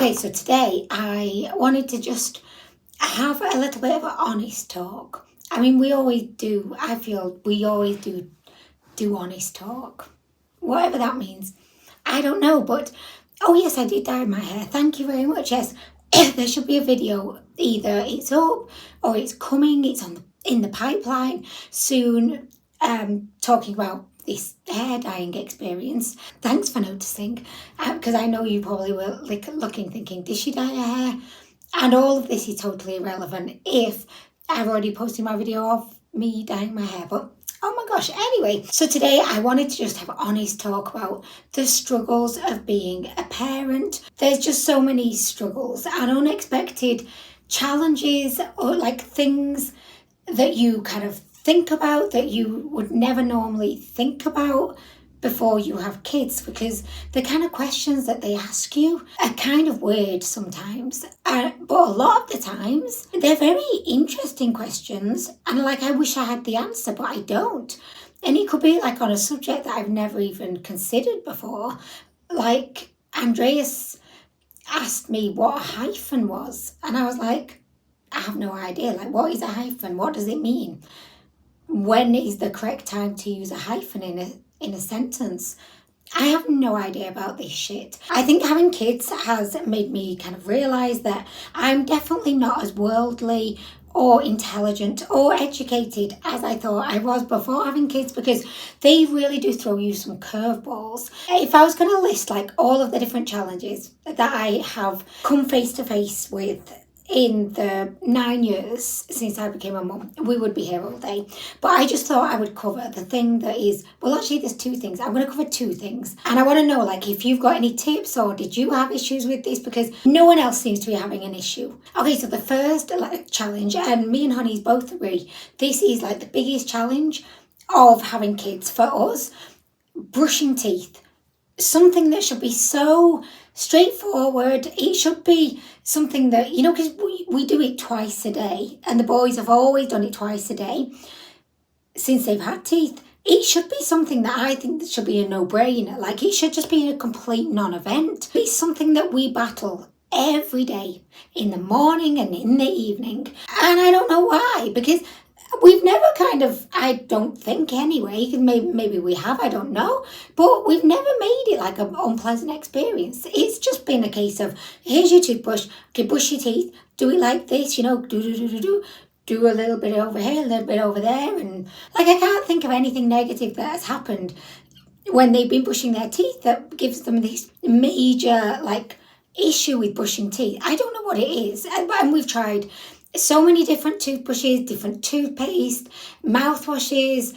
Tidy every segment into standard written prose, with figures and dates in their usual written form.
Okay, so today I wanted to just have a little bit of an honest talk. I mean, we always do. I feel we always do honest talk, whatever that means. I don't know, but oh yes, I did dye my hair. Thank you very much. Yes, there should be a video. Either it's up or it's coming. It's in the pipeline soon. Talking about this hair dyeing experience. Thanks for noticing, because I know you probably were like looking, thinking, did she dye her hair? And all of this is totally irrelevant if I've already posted my video of me dyeing my hair. But oh my gosh, anyway. So today I wanted to just have an honest talk about the struggles of being a parent. There's just so many struggles and unexpected challenges, or like things that you kind of think about that you would never normally think about before you have kids, because the kind of questions that they ask you are kind of weird sometimes, but a lot of the times they're very interesting questions, and like I wish I had the answer but I don't. And it could be like on a subject that I've never even considered before. Like Andreas asked me what a hyphen was, and I was like, I have no idea. Like, what is a hyphen? What does it mean? When is the correct time to use a hyphen in a sentence? I have no idea about this shit. I think having kids has made me kind of realise that I'm definitely not as worldly or intelligent or educated as I thought I was before having kids, because they really do throw you some curveballs. If I was going to list like all of the different challenges that I have come face to face with in the 9 years since I became a mum, we would be here all day. But I just thought I would cover the thing that is, well, actually there's two things. I'm going to cover two things. And I want to know, like, if you've got any tips, or did you have issues with this? Because no one else seems to be having an issue. Okay, so the first challenge, and me and Honey's both agree, this is like the biggest challenge of having kids for us: brushing teeth. Something that should be so straightforward. It should be something that, you know, because we do it twice a day, and the boys have always done it twice a day since they've had teeth. It should be something that I think that should be a no-brainer. Like, it should just be a complete non-event. It's something that we battle every day, in the morning and in the evening. And I don't know why, because we've never kind of, I don't think anyway, maybe we have, I don't know, but we've never made it like an unpleasant experience. It's just been a case of, here's your toothbrush, okay, brush your teeth, do it like this, you know, do a little bit over here, a little bit over there. And like, I can't think of anything negative that has happened when they've been brushing their teeth that gives them this major like issue with brushing teeth. I don't know what it is, and we've tried so many different toothbrushes, different toothpaste, mouthwashes,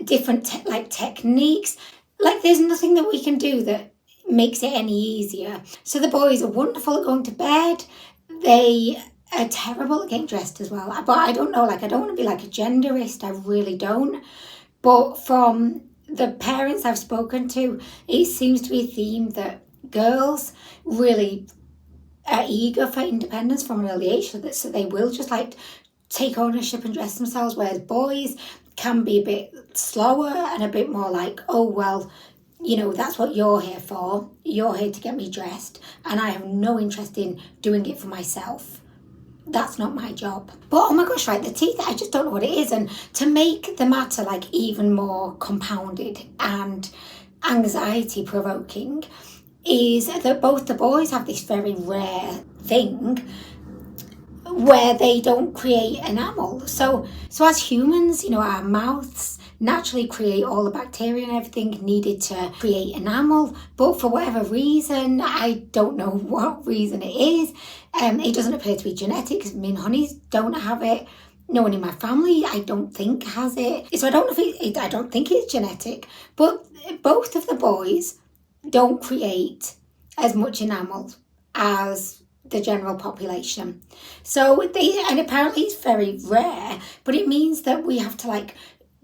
different techniques. Like, there's nothing that we can do that makes it any easier. So the boys are wonderful at going to bed. They are terrible at getting dressed as well. But I don't know, like, I don't want to be like a genderist. I really don't. But from the parents I've spoken to, it seems to be a theme that girls really are eager for independence from an early age, so they will just like take ownership and dress themselves, whereas boys can be a bit slower and a bit more like, oh well, you know, that's what you're here for. You're here to get me dressed, and I have no interest in doing it for myself. That's not my job. But oh my gosh, right, the teeth, I just don't know what it is. And to make the matter like even more compounded and anxiety provoking is that both the boys have this very rare thing where they don't create enamel. So as humans, you know, our mouths naturally create all the bacteria and everything needed to create enamel, but for whatever reason, I don't know what reason it is, it doesn't appear to be genetic, because me and Honeys don't have it. No one in my family, I don't think, has it. So I don't know if I don't think it's genetic, but both of the boys don't create as much enamel as the general population. So and apparently it's very rare, but it means that we have to like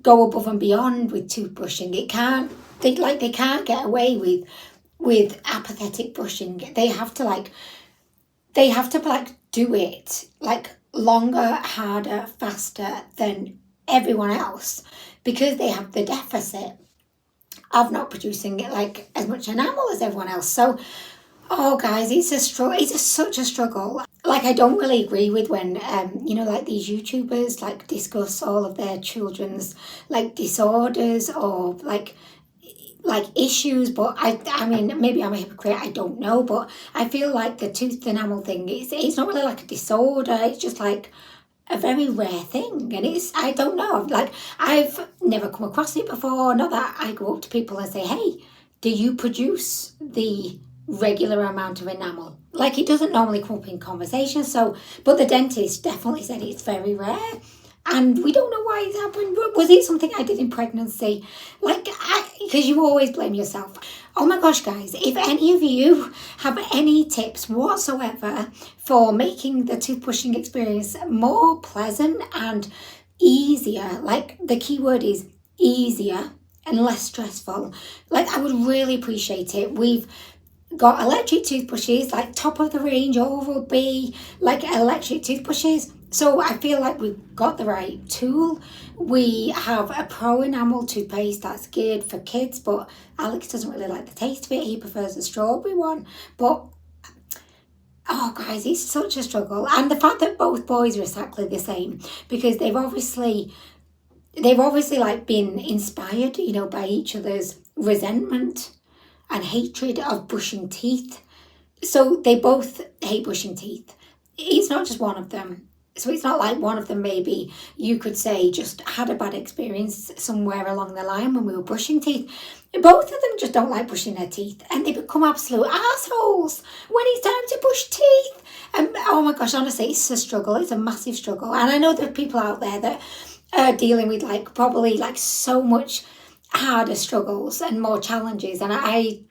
go above and beyond with toothbrushing. They can't get away with apathetic brushing. They have to do it like longer, harder, faster than everyone else, because they have the deficit of not producing like as much enamel as everyone else. So Oh, guys, it's a struggle. It's such a struggle. Like, I don't really agree with when, like these YouTubers like discuss all of their children's like disorders or like issues. But I mean, maybe I'm a hypocrite. I don't know, but I feel like the tooth enamel thing. It's not really like a disorder. It's just like a very rare thing, and I don't know, like I've never come across it before. Not that I go up to people and say, hey, do you produce the regular amount of enamel? Like, it doesn't normally come up in conversation. So, but the dentist definitely said it's very rare, and we don't know why it's happened. Was it something I did in pregnancy? Like, because you always blame yourself. Oh my gosh, guys, if any of you have any tips whatsoever for making the tooth brushing experience more pleasant and easier, like the key word is easier and less stressful, like I would really appreciate it. We've got electric toothbrushes, like top of the range, Oral-B, like electric toothbrushes. So I feel like we've got the right tool. We have a pro enamel toothpaste that's geared for kids, but Alex doesn't really like the taste of it. He prefers the strawberry one. But oh, guys, it's such a struggle. And the fact that both boys are exactly the same, because they've obviously like been inspired, by each other's resentment and hatred of brushing teeth. So they both hate brushing teeth. It's not just one of them. So it's not like one of them, maybe you could say, just had a bad experience somewhere along the line when we were brushing teeth. Both of them just don't like brushing their teeth, and they become absolute assholes when it's time to brush teeth. And oh my gosh, honestly, it's a struggle. It's a massive struggle. And I know there are people out there that are dealing with like probably like so much harder struggles and more challenges. And I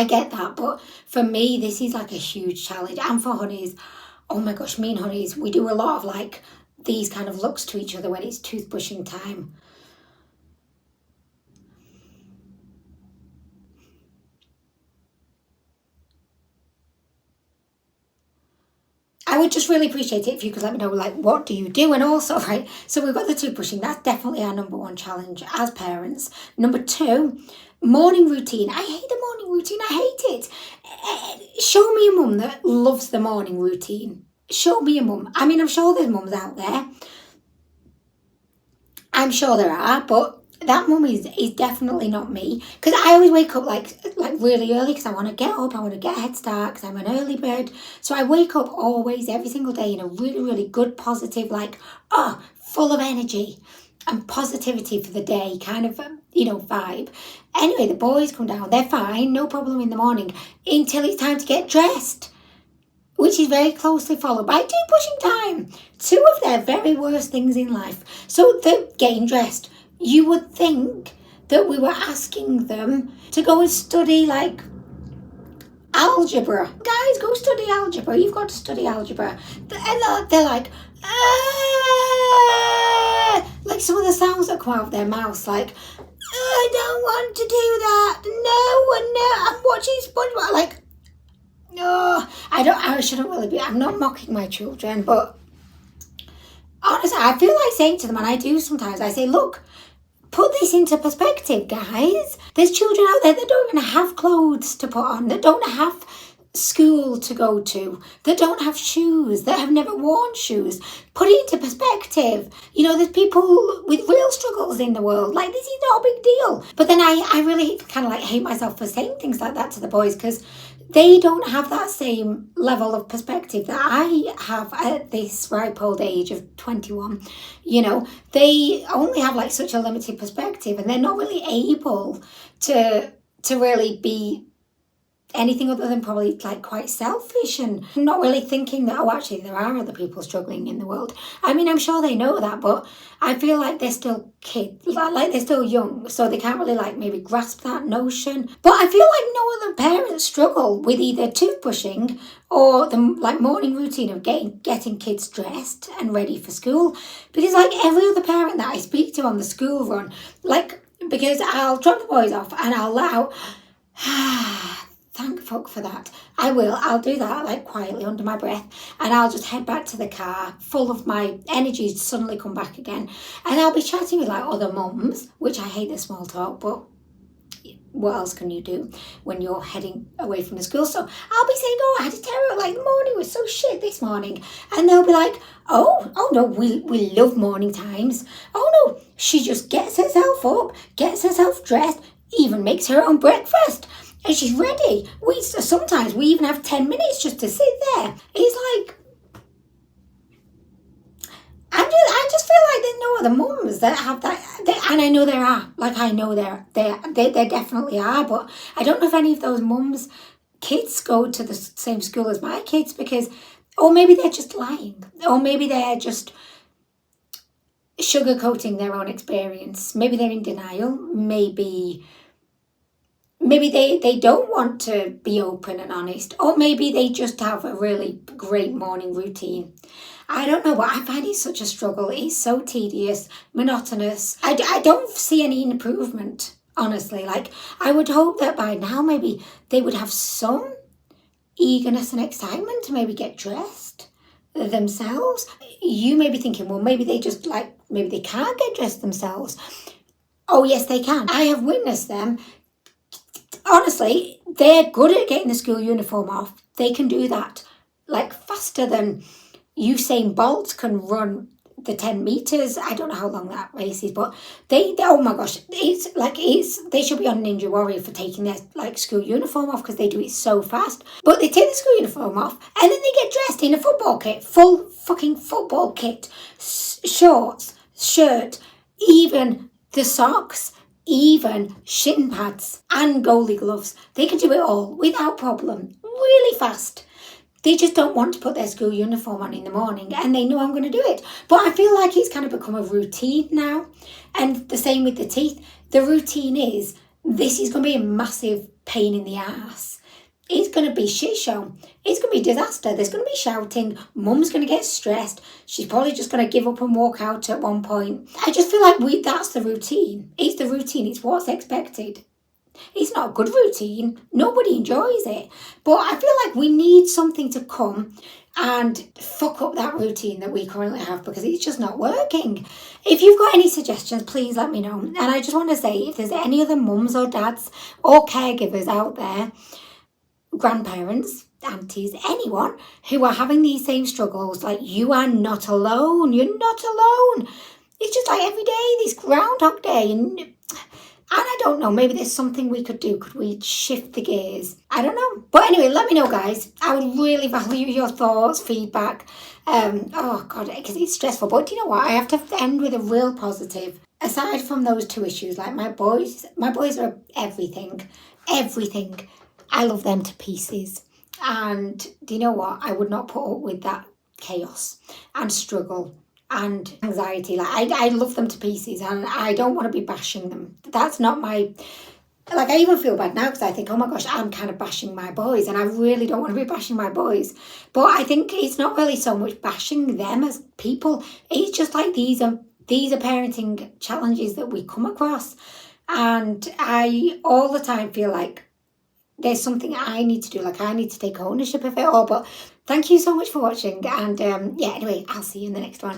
get that, but for me, this is like a huge challenge. And for honeys, oh my gosh, me and honeys, we do a lot of like these kind of looks to each other when it's toothbrushing time. I would just really appreciate it if you could let me know, like, what do you do? And also, right, so we've got the toothbrushing. That's definitely our number one challenge as parents. Number two, morning routine. I hate the morning routine. I hate it. Show me a mum that loves the morning routine. Show me a mum. I mean, I'm sure there's mums out there. I'm sure there are, but that mum is definitely not me. Because I always wake up like really early because I want to get up, I want to get a head start because I'm an early bird. So I wake up always every single day in a really, really good, positive, like, full of energy and positivity for the day kind of, vibe. Anyway, the boys come down, they're fine, no problem in the morning until it's time to get dressed, which is very closely followed by pushing time. Two of their very worst things in life. So they're getting dressed. You would think that we were asking them to go and study like algebra. Guys, go study algebra. You've got to study algebra. And they're like, like some of the sounds that come out of their mouths, like, I don't want to do that. No, I'm watching SpongeBob. Like, no, I shouldn't really be. I'm not mocking my children, but honestly, I feel like saying to them, and I do sometimes, I say, look, put this into perspective, guys. There's children out there that don't even have clothes to put on, that don't have school to go to, that don't have shoes, that have never worn shoes. Put it into perspective. There's people with real struggles in the world. Like, this is not a big deal. But then I really kind of like hate myself for saying things like that to the boys, because they don't have that same level of perspective that I have at this ripe old age of 21. They only have like such a limited perspective, and they're not really able to really be anything other than probably like quite selfish and not really thinking that, oh, actually there are other people struggling in the world. I mean, I'm sure they know that, but I feel like they're still kids, like they're still young, so they can't really like maybe grasp that notion. But I feel like no other parents struggle with either toothbrushing or the like morning routine of getting kids dressed and ready for school, because like every other parent that I speak to on the school run, like, because I'll drop the boys off and I'll let out thank fuck for that. I'll do that like quietly under my breath, and I'll just head back to the car full of my energy to suddenly come back again. And I'll be chatting with like other mums, which I hate the small talk, but what else can you do when you're heading away from the school? So I'll be saying, oh, I had a terrible, like, the morning was so shit this morning. And they'll be like, oh no, we love morning times. Oh no, she just gets herself up, gets herself dressed, even makes her own breakfast. And she's ready. Sometimes we even have 10 minutes just to sit there. It's like, I just feel like there's no other mums that have that, and I know there are. Like, I know there definitely are, but I don't know if any of those mums' kids go to the same school as my kids, because, or maybe they're just lying, or maybe they're just sugarcoating their own experience. Maybe they're in denial. Maybe they don't want to be open and honest, or maybe they just have a really great morning routine. I don't know, but I find it such a struggle. It's so tedious, monotonous. I don't see any improvement, honestly. Like, I would hope that by now maybe they would have some eagerness and excitement to maybe get dressed themselves. You may be thinking, well, maybe they just, like, maybe they can't get dressed themselves. Oh, yes, they can. I have witnessed them. Honestly, they're good at getting the school uniform off. They can do that, like, faster than Usain Bolt can run the 10 meters. I don't know how long that race is, but they oh my gosh, they should be on Ninja Warrior for taking their, like, school uniform off, because they do it so fast. But they take the school uniform off and then they get dressed in a football kit, full fucking football kit, shorts, shirt, even the socks, even shin pads and goalie gloves. They can do it all without problem, really fast. They just don't want to put their school uniform on in the morning, and they know I'm going to do it. But I feel like it's kind of become a routine now. And the same with the teeth. The routine is, this is going to be a massive pain in the ass. It's going to be shit show. It's going to be disaster. There's going to be shouting. Mum's going to get stressed. She's probably just going to give up and walk out at one point. I just feel like that's the routine. It's the routine. It's what's expected. It's not a good routine. Nobody enjoys it. But I feel like we need something to come and fuck up that routine that we currently have, because it's just not working. If you've got any suggestions, please let me know. And I just want to say, if there's any other mums or dads or caregivers out there, grandparents, aunties, anyone who are having these same struggles, like, you are not alone. You're not alone. It's just like every day, this Groundhog Day, and I don't know, maybe there's something we could do. Could we shift the gears? I don't know. But anyway, let me know, guys. I would really value your thoughts, feedback. Oh, God, because it's stressful. But do you know what? I have to end with a real positive. Aside from those two issues, like, my boys are everything. Everything. I love them to pieces. And do you know what? I would not put up with that chaos and struggle and anxiety. Like, I love them to pieces, and I don't want to be bashing them. That's not my, like, I even feel bad now because I think, oh my gosh, I'm kind of bashing my boys, and I really don't want to be bashing my boys. But I think it's not really so much bashing them as people. It's just like, these are parenting challenges that we come across, and I all the time feel like there's something I need to do, like, I need to take ownership of it all. But thank you so much for watching, and yeah, anyway, I'll see you in the next one.